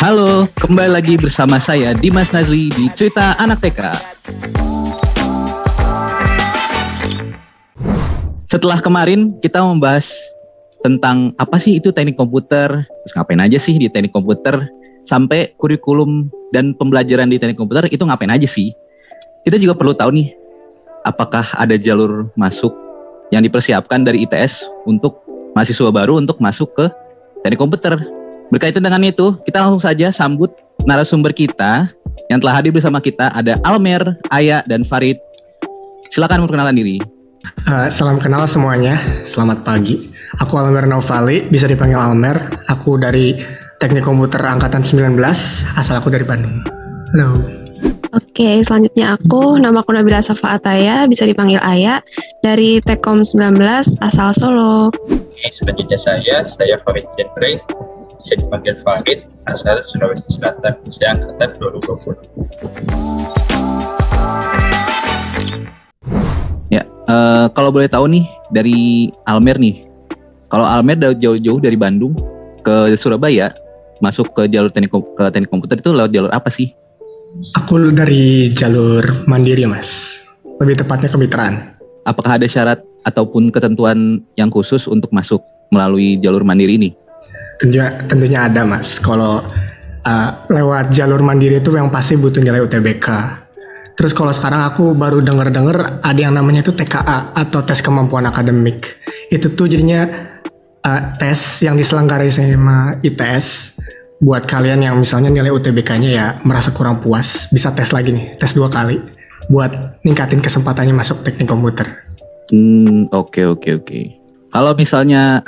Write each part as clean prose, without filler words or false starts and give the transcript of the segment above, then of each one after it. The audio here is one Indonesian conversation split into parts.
Halo, kembali lagi bersama saya Dimas Nazli di Cerita Anak TK. Setelah kemarin kita membahas tentang apa sih itu teknik komputer, terus ngapain aja sih di teknik komputer, sampai kurikulum dan pembelajaran di teknik komputer itu ngapain aja sih. Kita juga perlu tahu nih, apakah ada jalur masuk yang dipersiapkan dari ITS untuk mahasiswa baru untuk masuk ke teknik komputer. Berkaitan dengan itu, kita langsung saja sambut narasumber kita yang telah hadir bersama kita. Ada Almer, Aya, dan Farid. Silakan memperkenalkan diri. Salam kenal semuanya, selamat pagi. Aku Almer Naufali, bisa dipanggil Almer. Aku dari Teknik Komputer Angkatan 19, asal aku dari Bandung. Halo. Oke, selanjutnya nama aku Nabila Safa Ataya, bisa dipanggil Aya, dari Tekkom 19, asal Solo. Oke, selanjutnya saya Farid Jendrey, bisa dipanggil Farid, asal Sulawesi Selatan, usia angkatan 2020. Ya, kalau boleh tahu nih dari Almer nih, kalau Almer jauh-jauh dari Bandung ke Surabaya, masuk ke jalur teknik komputer itu lewat jalur apa sih? Aku dari jalur mandiri, Mas. Lebih tepatnya kemitraan. Apakah ada syarat ataupun ketentuan yang khusus untuk masuk melalui jalur mandiri ini? Tentunya ada, Mas. Kalau lewat jalur mandiri itu yang pasti butuh nilai UTBK. Terus kalau sekarang aku baru denger ada yang namanya itu TKA atau tes kemampuan akademik. Itu tuh jadinya tes yang diselenggarai sama ITS buat kalian yang misalnya nilai UTBK-nya ya merasa kurang puas, bisa tes lagi nih, tes 2 kali buat ningkatin kesempatannya masuk teknik komputer. Oke. Kalau misalnya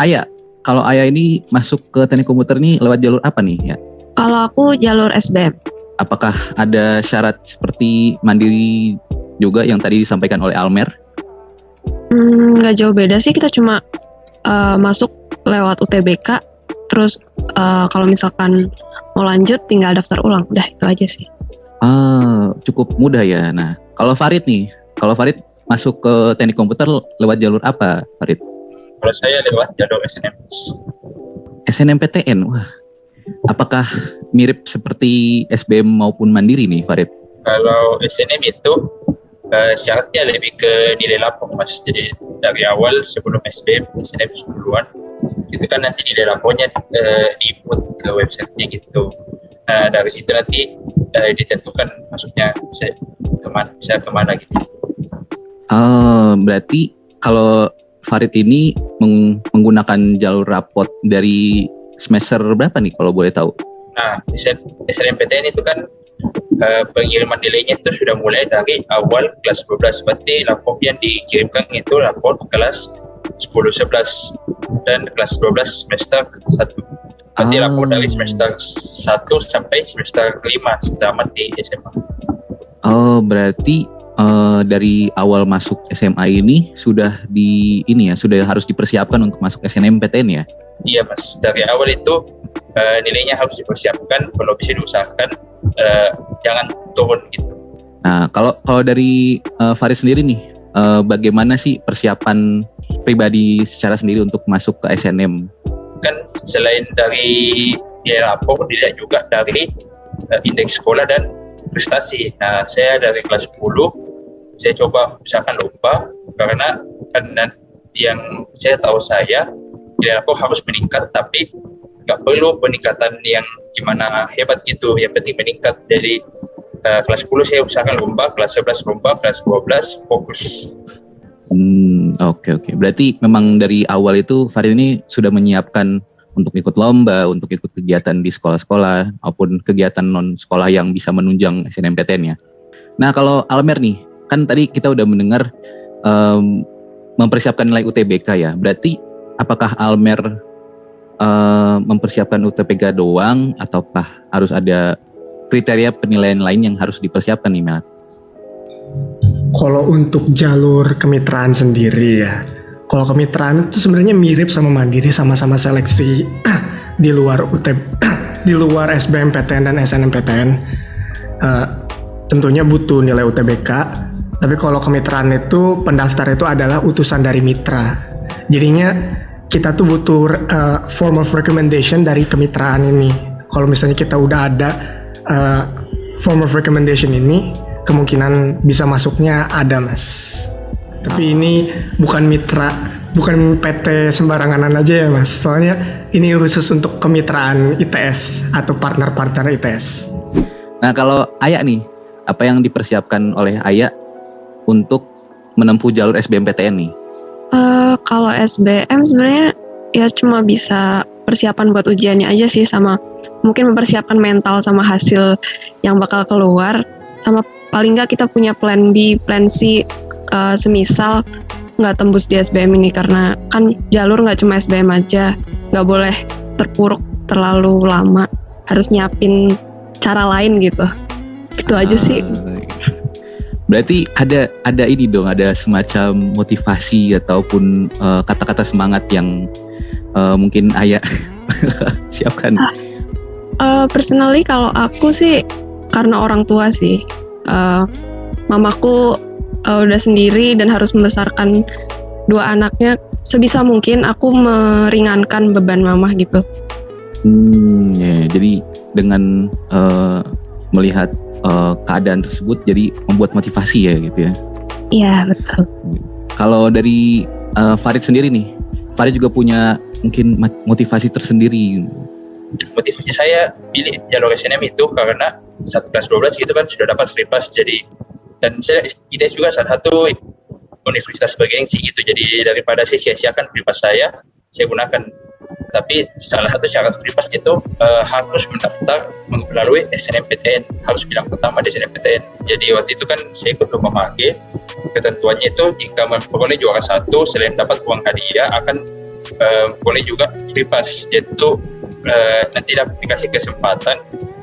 Kalau Aya ini masuk ke teknik komputer nih lewat jalur apa nih ya? Kalau aku jalur SBM. Apakah ada syarat seperti mandiri juga yang tadi disampaikan oleh Almer? Nggak jauh beda sih, kita cuma masuk lewat UTBK, terus kalau misalkan mau lanjut tinggal daftar ulang, udah itu aja sih. Cukup mudah ya. Nah, kalau Farid masuk ke teknik komputer lewat jalur apa, Farid? Kalau saya lewat jalur SNMPTN, wah. Apakah mirip seperti SBM maupun mandiri nih, Farid? Kalau SNM itu syaratnya lebih ke nilai lapor, Mas. Jadi dari awal sebelum SNM duluan, itu kan nanti nilai lapornya di-input ke website-nya gitu. Nah, dari situ nanti ditentukan masuknya bisa kemana gitu. Berarti kalau Farid ini menggunakan jalur rapot dari semester berapa nih kalau boleh tahu? Nah, SNMPTN itu kan pengiriman nilainya itu sudah mulai dari awal kelas 12. Berarti rapor yang dikirimkan itu rapor kelas 10-11 dan kelas 12 semester 1. Berarti rapor dari semester 1 sampai semester 5 sama di SMA. Berarti dari awal masuk SMA ini sudah harus dipersiapkan untuk masuk SNMPTN ya? Iya, Mas, dari awal itu nilainya harus dipersiapkan, kalau bisa diusahakan jangan turun gitu. Nah, kalau dari Farid sendiri nih, bagaimana sih persiapan pribadi secara sendiri untuk masuk ke SNM? Kan selain dari nilai rapor, dilihat juga dari indeks sekolah dan prestasi. Nah, saya dari kelas 10 saya coba usahakan lomba, karena yang saya tahu nilai rapor harus meningkat, tapi nggak perlu peningkatan yang gimana hebat gitu, yang penting meningkat. Jadi kelas 10 saya usahakan lomba, kelas 11 lomba, kelas 12 fokus. Oke. Berarti memang dari awal itu Farid ini sudah menyiapkan untuk ikut lomba, untuk ikut kegiatan di sekolah-sekolah maupun kegiatan non-sekolah yang bisa menunjang SNMPTN ya. Nah, kalau Almer nih, kan tadi kita udah mendengar mempersiapkan nilai UTBK ya. Berarti apakah Almer mempersiapkan UTBK doang ataukah harus ada kriteria penilaian lain yang harus dipersiapkan nih, Mel? Kalau untuk jalur kemitraan sendiri ya, kalau kemitraan itu sebenarnya mirip sama mandiri, sama-sama seleksi di luar di luar SBMPTN dan SNMPTN. Tentunya butuh nilai UTBK, tapi kalau kemitraan itu pendaftar itu adalah utusan dari mitra. Jadinya kita tuh butuh form of recommendation dari kemitraan ini. Kalau misalnya kita udah ada form of recommendation ini, kemungkinan bisa masuknya ada, Mas. Tapi ini bukan bukan PT sembarangan aja ya, Mas. Soalnya ini khusus untuk kemitraan ITS atau partner-partner ITS. Nah, kalau Aya nih, apa yang dipersiapkan oleh Aya untuk menempuh jalur SBMPTN nih? Kalau SBM sebenarnya ya cuma bisa persiapan buat ujiannya aja sih, sama mungkin mempersiapkan mental sama hasil yang bakal keluar, sama paling nggak kita punya plan B, plan C, semisal nggak tembus di SBM ini, karena kan jalur nggak cuma SBM aja, nggak boleh terpuruk terlalu lama, harus nyiapin cara lain gitu. Itu aja sih. Berarti ada ini dong, ada semacam motivasi ataupun kata-kata semangat yang mungkin Aya siapkan. Personally kalau aku sih karena orang tua sih, mamaku udah sendiri dan harus membesarkan 2 anaknya, sebisa mungkin aku meringankan beban mama gitu. Ya, jadi dengan melihat keadaan tersebut jadi membuat motivasi ya gitu ya. Iya, betul. Kalau dari Farid sendiri nih, Farid juga punya mungkin motivasi tersendiri. Motivasi saya pilih jalur SNM itu karena saat kelas 12 gitu kan sudah dapat free pass, jadi dan saya ITS juga salah satu universitas bergengsi gitu, jadi daripada saya sia-siakan free pass saya gunakan. Tapi salah satu syarat free pass itu harus mendaftar melalui SNMPTN, harus bilang pertama di SNMPTN. Jadi waktu itu kan saya ikut lomba MAGE, ketentuannya itu jika memperoleh juara 1 selain dapat uang hadiah akan boleh juga free pass, yaitu nanti dikasih kesempatan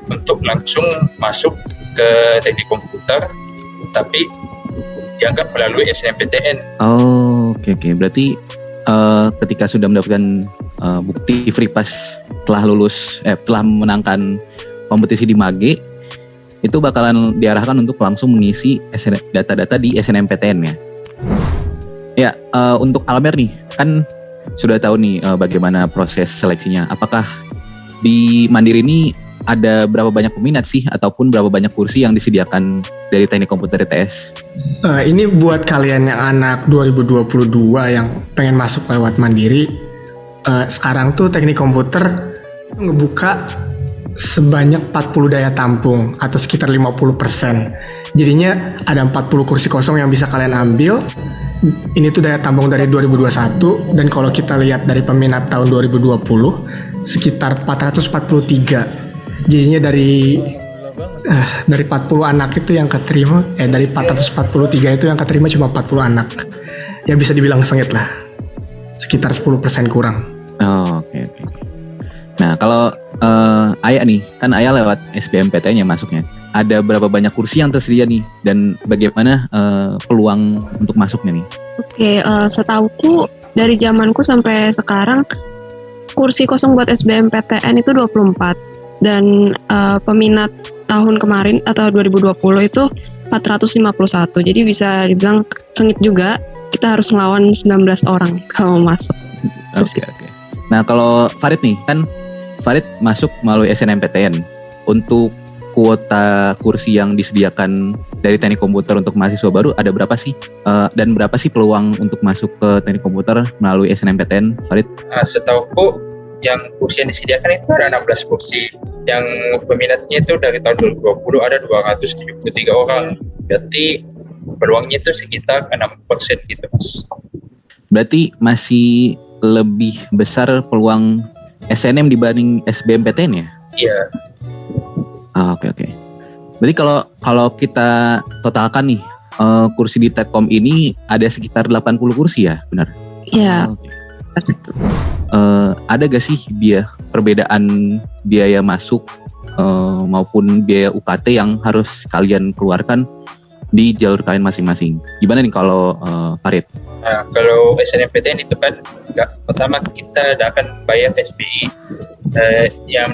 untuk langsung masuk ke teknik komputer tapi dianggap melalui SNMPTN. Oh, oke. Berarti ketika sudah mendapatkan bukti free pass telah memenangkan kompetisi di MAGE, itu bakalan diarahkan untuk langsung mengisi data-data di SNMPTN ya. Ya, untuk Almer nih, kan sudah tahu nih bagaimana proses seleksinya. Apakah di Mandiri ini ada berapa banyak peminat sih, ataupun berapa banyak kursi yang disediakan dari Teknik Komputer ITS? Ini buat kalian yang anak 2022 yang pengen masuk lewat Mandiri, sekarang tuh Teknik Komputer ngebuka sebanyak 40 daya tampung atau sekitar 50%. Jadinya ada 40 kursi kosong yang bisa kalian ambil. Ini tuh daya tampung dari 2021, dan kalau kita lihat dari peminat tahun 2020 sekitar 443. Jadinya dari 40 anak itu yang keterima, dari 443 itu yang keterima cuma 40 anak. Ya bisa dibilang sengit lah. Sekitar 10% kurang. Oh, oke. Nah, kalau Aya nih, kan Aya lewat SBMPTN ya masuknya. Ada berapa banyak kursi yang tersedia nih, dan bagaimana peluang untuk masuknya nih? Oke, setauku dari zamanku sampai sekarang kursi kosong buat SBMPTN itu 24. Dan peminat tahun kemarin atau 2020 itu 451. Jadi bisa dibilang sengit juga. Kita harus ngelawan 19 orang kalau masuk. Oke. Nah, kalau Farid nih, kan Farid masuk melalui SNMPTN. Untuk kuota kursi yang disediakan dari Teknik Komputer untuk mahasiswa baru ada berapa sih? Dan berapa sih peluang untuk masuk ke Teknik Komputer melalui SNMPTN, Farid? Setahuku yang kursi yang disediakan itu ada 16 kursi. Yang peminatnya itu dari tahun 2020 ada 273 orang. Berarti peluangnya itu sekitar 6% gitu, Mas. Berarti masih lebih besar peluang SNM dibanding SBMPTN ya? Iya. Oke. Berarti kalau kita totalkan nih, kursi di Tekkom ini ada sekitar 80 kursi ya, benar? Iya. Okay. Ada gak sih perbedaan biaya masuk maupun biaya UKT yang harus kalian keluarkan di jalur kalian masing-masing? Gimana nih kalau Farid? Nah, kalau SNMPTN itu kan pertama kita akan bayar SBI yang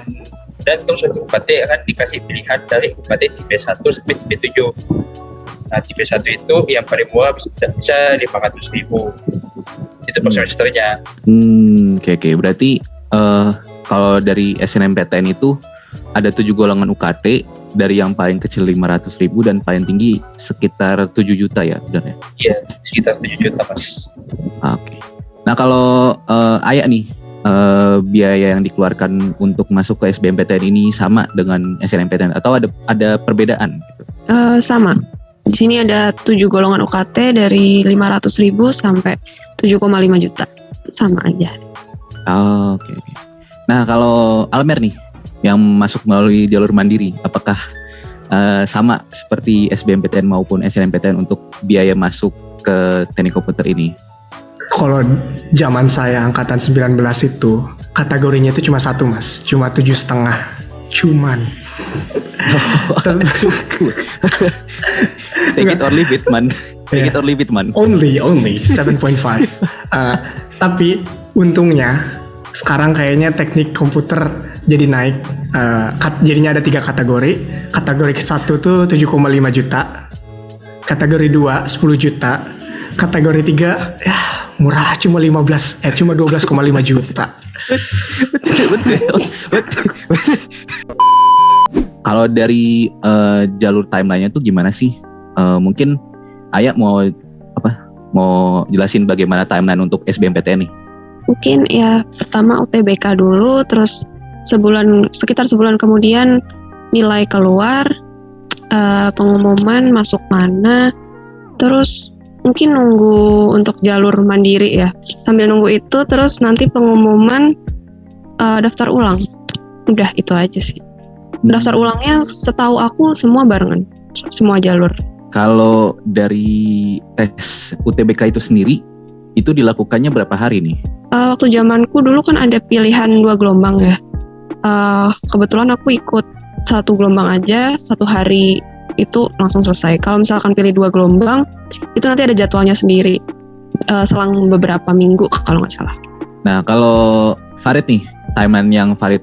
dan terus untuk UKT akan dikasih pilihan dari UKT tipe 1 sampai tipe 7. Nah, tipe 1 itu yang paling murah bisa 500.000. Itu per semesternya. Oke. Berarti kalau dari SNMPTN itu ada 7 golongan UKT, dari yang paling kecil 500.000 dan paling tinggi sekitar 7 juta ya, benar ya? Iya, sekitar 7 juta Mas. Oke. Nah kalau Ayah nih, biaya yang dikeluarkan untuk masuk ke SBMPTN ini sama dengan SNMPTN atau ada perbedaan gitu? Sama. Di sini ada 7 golongan UKT dari 500.000 sampai 7,5 juta. Sama aja. Oke. Nah kalau Almer nih, yang masuk melalui jalur mandiri, apakah sama seperti SBMPTN maupun SNMPTN untuk biaya masuk ke teknik komputer ini? Kalau zaman saya angkatan 19 itu kategorinya itu cuma satu Mas, cuma 7,5. Cuman. Take it or leave it man. Take it or leave it man. Only 7.5. Tapi untungnya sekarang kayaknya teknik komputer jadi naik. Jadinya ada 3 kategori. Kategori 1 tuh 7,5 juta. Kategori 2 10 juta. Kategori 3 ya murah cuma 12,5 juta. Betul. Kalau dari jalur timelinenya tuh gimana sih? Mungkin Ayah mau jelasin bagaimana timeline untuk SBMPTN nih? Mungkin ya pertama UTBK dulu, terus sekitar sebulan kemudian nilai keluar, pengumuman masuk mana, terus mungkin nunggu untuk jalur mandiri ya. Sambil nunggu itu terus nanti pengumuman daftar ulang. Udah itu aja sih. Daftar ulangnya setahu aku semua barengan, semua jalur. Kalau dari tes UTBK itu sendiri, itu dilakukannya berapa hari nih? Waktu zamanku dulu kan ada pilihan 2 gelombang ya. Kebetulan aku ikut 1 gelombang aja, 1 hari itu langsung selesai. Kalau misalkan pilih 2 gelombang, itu nanti ada jadwalnya sendiri, selang beberapa minggu kalau nggak salah. Nah kalau Farid nih, timeline yang Farid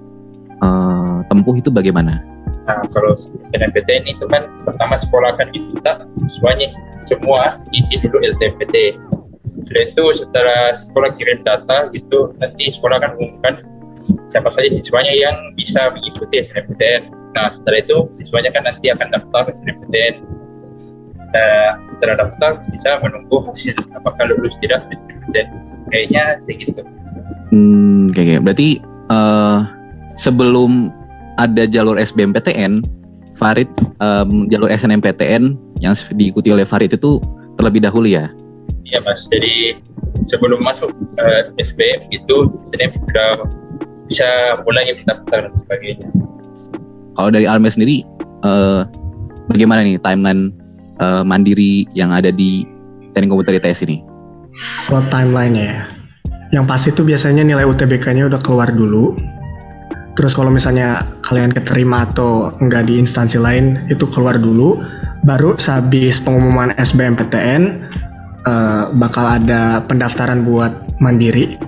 tempuh itu bagaimana? Nah, kalau SNMPTN itu kan pertama sekolah akan diminta semua isi dulu LTMPT. Setelah itu setelah sekolah kirim data gitu, nanti sekolah akan umumkan siapa saja siswanya yang bisa mengikuti SNMPTN. Nah setelah itu siswanya kan nanti akan daftar SNMPTN. Nah setelah daftar bisa menunggu hasil apakah lulus tidak SNMPTN. Kayaknya segitu. Kayak berarti sebelum ada jalur SBMPTN, Farid jalur SNMPTN yang diikuti oleh Farid itu terlebih dahulu ya? Iya Mas, jadi sebelum masuk SBM itu SNM sudah bisa mulai mendaftar dan sebagainya. Kalau dari Almer sendiri, bagaimana nih timeline mandiri yang ada di teknik komputer ITS ini? Kalau timeline-nya ya, yang pasti tuh biasanya nilai UTBK-nya udah keluar dulu. Terus kalau misalnya kalian keterima atau enggak di instansi lain, itu keluar dulu. Baru sehabis pengumuman SBMPTN, bakal ada pendaftaran buat mandiri.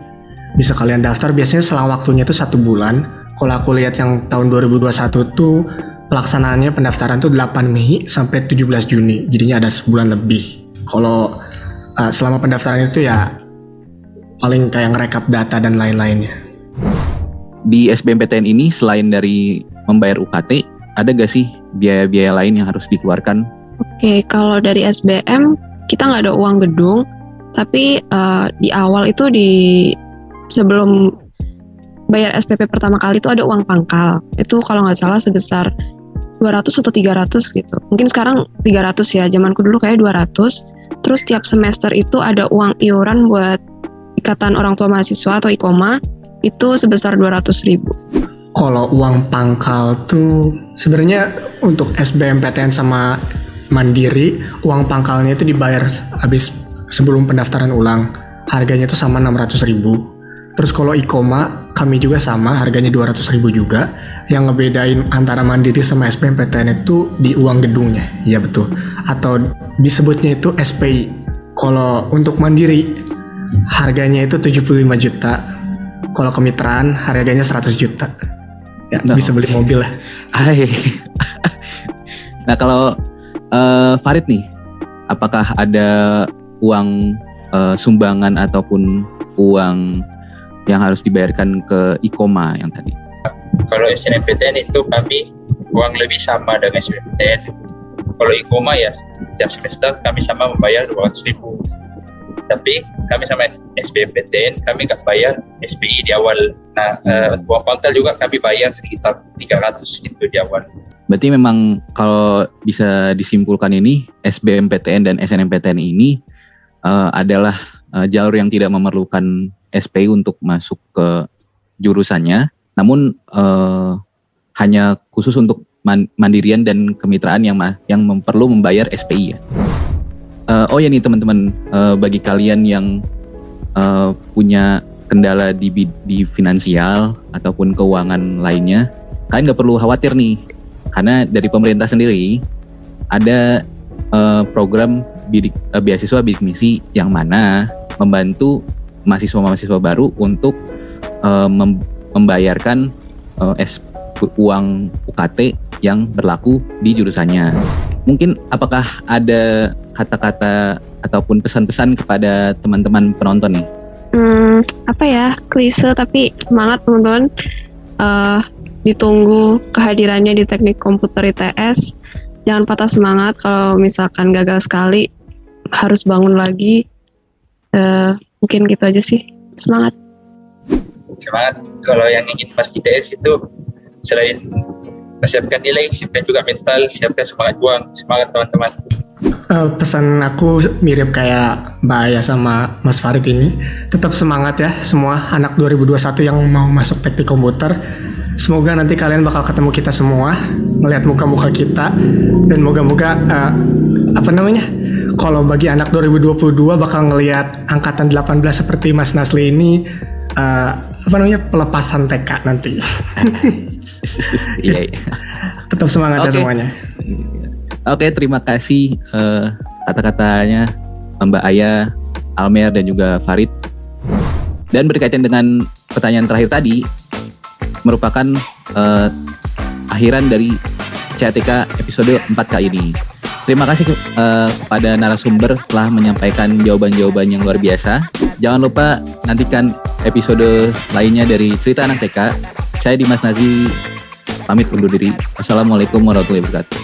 Bisa kalian daftar, biasanya selang waktunya itu 1 bulan. Kalau aku lihat yang tahun 2021 tuh pelaksanaannya pendaftaran tuh 8 Mei sampai 17 Juni. Jadinya ada sebulan lebih. Kalau selama pendaftaran itu ya paling kayak ngerekap data dan lain-lainnya. Di SBMPTN ini selain dari membayar UKT, ada gak sih biaya-biaya lain yang harus dikeluarkan? Oke, kalau dari SBM kita nggak ada uang gedung, tapi di awal itu sebelum bayar SPP pertama kali itu ada uang pangkal. Itu kalau nggak salah sebesar 200 atau 300 gitu. Mungkin sekarang 300 ya, zamanku dulu kayak 200. Terus tiap semester itu ada uang iuran buat Ikatan Orang Tua Mahasiswa atau IKOMA, itu sebesar 200.000. Kalau uang pangkal tuh sebenarnya untuk SBMPTN sama mandiri, uang pangkalnya itu dibayar habis sebelum pendaftaran ulang. Harganya tuh sama 600.000. Terus kalau IKOMA kami juga sama, harganya 200.000 juga. Yang ngebedain antara mandiri sama SBMPTN itu di uang gedungnya, iya betul. Atau disebutnya itu SPI. Kalau untuk mandiri harganya itu 75 juta. Kalau kemitraan harganya 100 juta. Ya, bisa beli mobil lah. Nah kalau Farid nih, apakah ada uang sumbangan ataupun uang yang harus dibayarkan ke IKOMA yang tadi? Kalau SNMPTN itu kami kurang lebih sama dengan SBMPTN. Kalau IKOMA ya setiap semester kami sama membayar 200.000. Tapi kami sama SBMPTN kami nggak bayar SPI di awal. Nah, uang kontel juga kami bayar sekitar 300 itu di awal. Berarti memang kalau bisa disimpulkan ini SBMPTN dan SNMPTN ini adalah jalur yang tidak memerlukan SPI untuk masuk ke jurusannya, namun hanya khusus untuk mandirian dan kemitraan yang perlu membayar SPI ya. Oh ya nih teman-teman, bagi kalian yang punya kendala di finansial ataupun keuangan lainnya, kalian nggak perlu khawatir nih, karena dari pemerintah sendiri ada program beasiswa bidik misi yang mana membantu mahasiswa-mahasiswa baru untuk membayarkan uang UKT yang berlaku di jurusannya. Mungkin apakah ada kata-kata ataupun pesan-pesan kepada teman-teman penonton nih? Apa ya, klise tapi semangat teman-teman. Ditunggu kehadirannya di Teknik Komputer ITS. Jangan patah semangat kalau misalkan gagal sekali, harus bangun lagi. Mungkin gitu aja sih. Semangat. Semangat. Kalau yang ingin masuk ITS itu selain persiapkan nilai, siapkan juga mental, siapkan semangat juang. Semangat teman-teman. Pesan aku mirip kayak Mbak Aya sama Mas Farid ini. Tetap semangat ya semua anak 2021 yang mau masuk teknik komputer. Semoga nanti kalian bakal ketemu kita semua, melihat muka-muka kita, dan moga-moga kalau bagi anak 2022 bakal ngelihat angkatan 18 seperti Mas Nasli ini pelepasan TK nanti. Iya. Tetap semangat ya semuanya. Oke, terima kasih kata-katanya Mbak Aya, Almer dan juga Farid. Dan berkaitan dengan pertanyaan terakhir tadi, merupakan akhiran dari CATK episode 4 kali ini. Terima kasih kepada narasumber telah menyampaikan jawaban-jawaban yang luar biasa. Jangan lupa nantikan episode lainnya dari Cerita Anak TK. Saya Dimas Nazi, pamit undur diri. Wassalamualaikum warahmatullahi wabarakatuh.